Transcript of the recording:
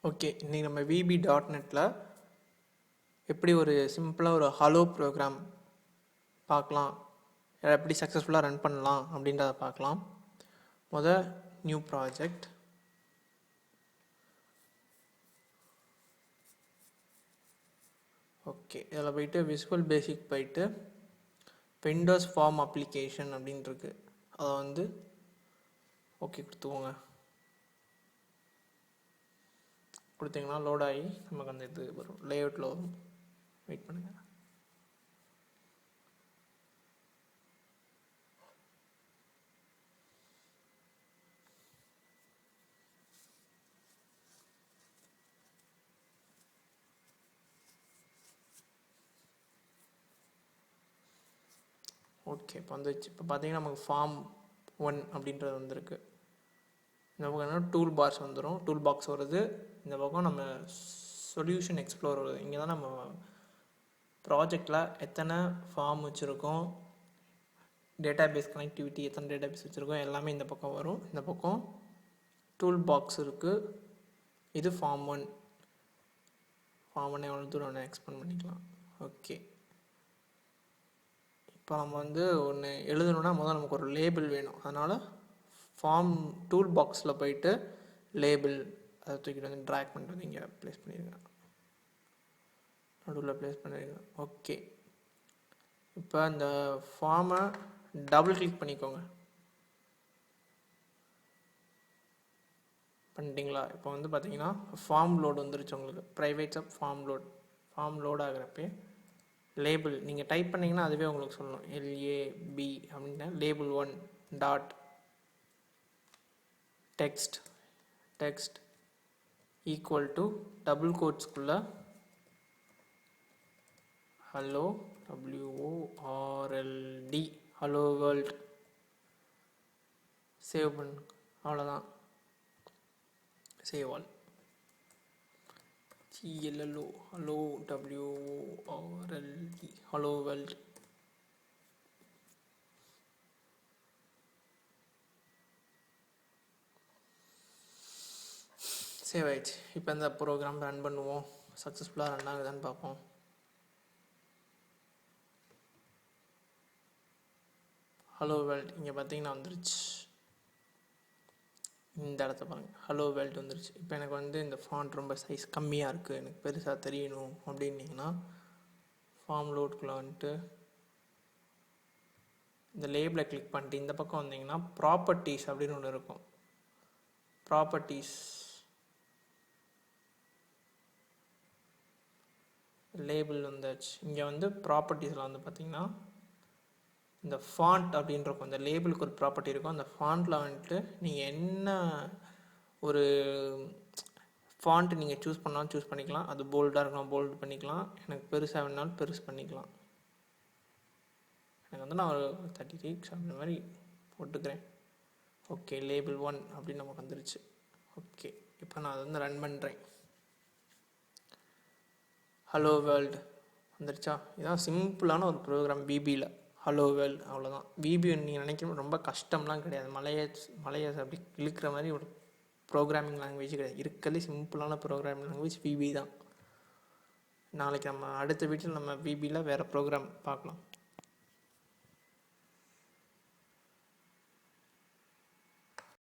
Okay, இன்றைக்கி நம்ம VB.NETல எப்படி ஒரு சிம்பிளாக ஒரு ஹலோ ப்ரோக்ராம் பார்க்கலாம், எப்படி சக்ஸஸ்ஃபுல்லாக ரன் பண்ணலாம் அப்படின்றத பார்க்கலாம். New project. ஓகே, இதில் போயிட்டு விசுவல் பேசிக் போயிட்டு விண்டோஸ் ஃபார்ம் அப்ளிகேஷன் அப்படின்ட்டுருக்கு, அதை ஓகே கொடுத்துக்கோங்க. கொடுத்தீங்கன்னா லோட் ஆகி நமக்கு அந்த இது வரும், லேஅவுட்டில் வரும். வெயிட் பண்ணுங்கள். ஓகே, இப்போ வந்துச்சு. இப்போ பார்த்தீங்கன்னா நமக்கு ஃபார்ம் 1 அப்படின்றது வந்திருக்கு. இந்த பக்கம் என்ன டூல் பார்ஸ் வந்துடும், டூல் பாக்ஸ் வருது. இந்த பக்கம் நம்ம சொல்யூஷன் எக்ஸ்ப்ளோர் வருது. இங்கே தான் நம்ம ப்ராஜெக்டில் எத்தனை ஃபார்ம் வச்சுருக்கோம், டேட்டாபேஸ் கனெக்டிவிட்டி எத்தனை டேட்டாபேஸ் வச்சுருக்கோம் எல்லாமே இந்த பக்கம் வரும். இந்த பக்கம் டூல் பாக்ஸ் இருக்குது. இது ஃபார்ம் 1. ஃபார்ம் 1 எவ்வளோ தூரம் எக்ஸ்பேண்ட் பண்ணிக்கலாம். ஓகே, இப்போ நம்ம ஒன்று எழுதணுன்னா முதல்ல நமக்கு ஒரு லேபிள் வேணும். அதனால் ஃபார்ம் டூல் பாக்ஸில் போயிட்டு லேபிள் அதை தூக்கிட்டு ட்ராக் பண்ணிட்டு இங்கே ப்ளேஸ் பண்ணிடுங்க, நடுவில் ப்ளேஸ் பண்ணிடுங்க. ஓகே, இப்போ இந்த ஃபார்மை டபுள் கிளிக் பண்ணிக்கோங்க. பண்ணிட்டீங்களா? இப்போ பார்த்தீங்கன்னா ஃபார்ம் லோடு வந்துருச்சு உங்களுக்கு. ப்ரைவேட் சப் ஃபார்ம் லோட் ஆகிறப்பே லேபிள் நீங்கள் டைப் பண்ணிங்கன்னா அதுவே உங்களுக்கு சொல்லணும். LAB அப்படின்னா label 1 dot text equal to double கோட்ஸ்குள்ளே hello WORLD hello world save பண்ணு. அவ்வளோதான். Save all. CLLO hello WORLD hello world. Save ஆயிடுச்சு. இப்போ இந்த ப்ரோக்ராம் ரன் பண்ணுவோம், சக்ஸஸ்ஃபுல்லாக ரன் ஆகுதான்னு பார்ப்போம். ஹலோ வேர்ல்ட் இங்கே பார்த்தீங்கன்னா வந்துருச்சு. இந்த இடத்த பாருங்கள், ஹலோ வேர்ல்ட் வந்துருச்சு. இப்போ எனக்கு இந்த ஃபாண்ட் ரொம்ப சைஸ் கம்மியாக இருக்குது, எனக்கு பெருசாக தெரியணும் அப்படின்னீங்கன்னா ஃபார்ம் லோடுக்குள்ளே இந்த லேபிளை கிளிக் பண்ணிட்டு இந்த பக்கம் வந்தீங்கன்னா ப்ராப்பர்ட்டிஸ் அப்படின்னு ஒன்று இருக்கும். ப்ராப்பர்ட்டிஸ் லேபிள் வந்தாச்சு. இங்கே ப்ராப்பர்ட்டிஸில் பார்த்தீங்கன்னா இந்த ஃபாண்ட் அப்படின்னு இருக்கும். இந்த லேபிளுக்கு ஒரு ப்ராப்பர்ட்டி இருக்கும். அந்த ஃபாண்ட்டில் நீங்கள் என்ன ஒரு ஃபாண்ட் நீங்கள் சூஸ் பண்ணாலும் சூஸ் பண்ணிக்கலாம். அது போல்டாக இருக்கணும், போல்டு பண்ணிக்கலாம். எனக்கு பெருசாக வேணாலும் பெருசு பண்ணிக்கலாம். எனக்கு நான் ஒரு 36 அந்த மாதிரி போட்டுக்கிறேன். ஓகே, லேபிள் 1 அப்படின்னு நமக்கு வந்துருச்சு. ஓகே, இப்போ நான் அதை ரன் பண்ணுறேன். ஹலோ வேர்ல்டு வந்துருச்சா? இதுதான் சிம்பிளான ஒரு ப்ரோக்ராம் VBயில். ஹலோ வேர்ல்டு அவ்வளோதான். VB நீங்கள் நினைக்கணும் ரொம்ப கஷ்டம்லாம் கிடையாது. மலையை அப்படி இழுக்கிற மாதிரி ஒரு ப்ரோக்ராமிங் லாங்குவேஜ் கிடையாது. இருக்கலே சிம்பிளான ப்ரோக்ராமிங் லாங்குவேஜ் VB தான். நாளைக்கு நம்ம அடுத்த வீட்டில் நம்ம VBயில் வேறு ப்ரோக்ராம் பார்க்கலாம்.